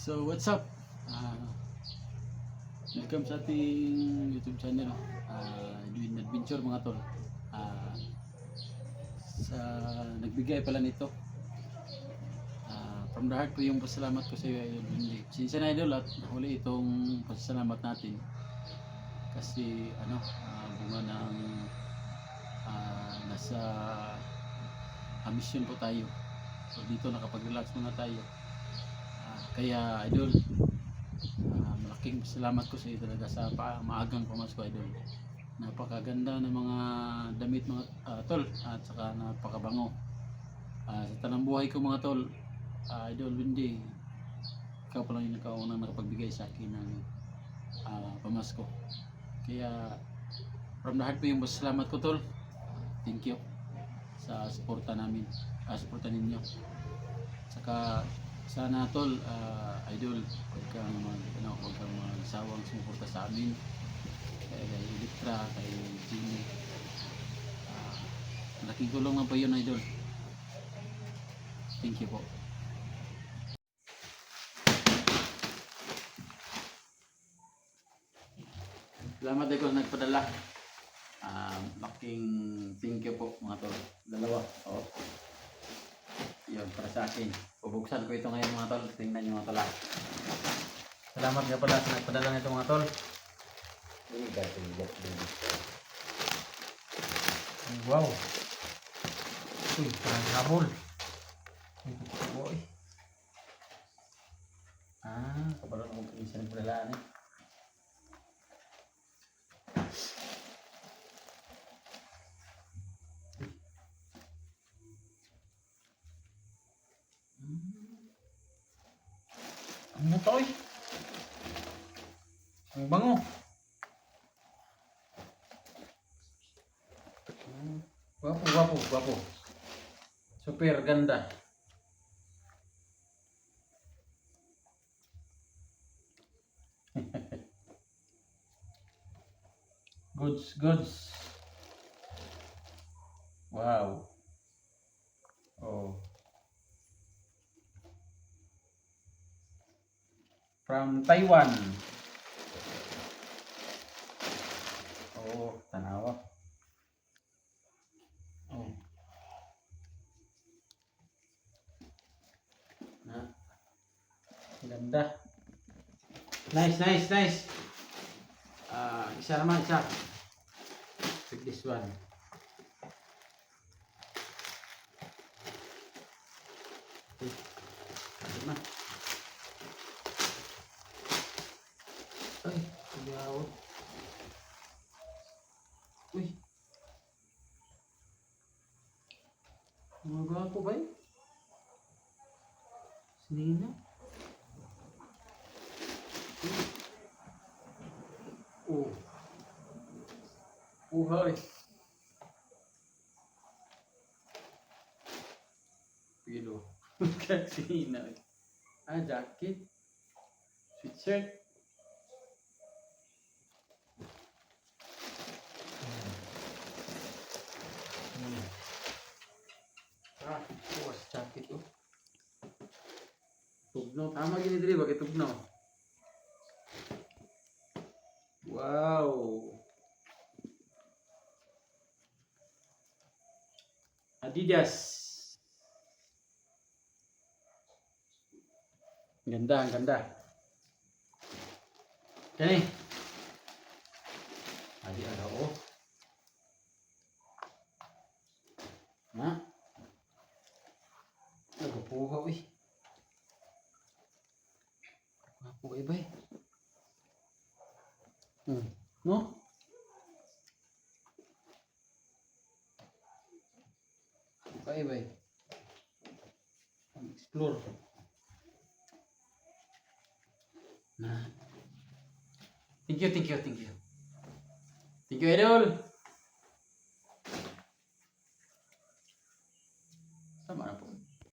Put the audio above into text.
So what's up? Welcome sa ating YouTube channel, Edwin Adventure mga tol. Sa nagbigay pala nito, from the heart ko yung pasalamat ko sa iyo, Edwin. Sinsa na idol at nahuli itong pasalamat natin kasi bunga ng nasa mission po tayo. So dito nakapag-relax muna tayo. Kaya idol, malaking salamat ko sa iyo talaga sa maagang pamasko idol. Napakaganda ng mga damit mga tol, at saka napakabango. Sa tanang buhay ko mga tol, idol Windy, ikaw pa lang yung nakaunang nakapagbigay sa akin ng pamasko. Kaya from the heart po yung salamat ko tol. Thank you sa suporta namin, suporta ninyo. Saka sana tol, idol, huwag kang magsawang sumuporta sa amin, kay Electra, kay Jimmy. Malaking tulong lang po yun idol. Thank you po. Salamat idol nagpadala. Malaking thank you po mga tol. Dalawa. Yun, para sa akin. Bubuksan ko ito ngayon mga tol. Tingnan nyo mga tol. Salamat nga pala sa nagpadala nito mga tol. Wow. Uy, parang habol. Boy. Kabalot mo isa ng padalaan eh. Ano to eh? Ang bango. Gwapo. Super ganda. Goods. Wow. From Taiwan. Tanawa. Ganda. Nice. Isa naman, isa. Take this one. Ano na? Ay, kuyaw. Uy. Mga gwapo ba yun? Sinina? Uhay. Pilo. Kasina. Jacket. Sweatshirt. Jacket oh. Tugnaw. Tama gini diri bakit tugnaw? Wow. Adidas. Ganda. Kani. Adi ada oh. Nagpuha uy. Ako ibay. No? Ibay. Explore. Thank you. Thank you, idol.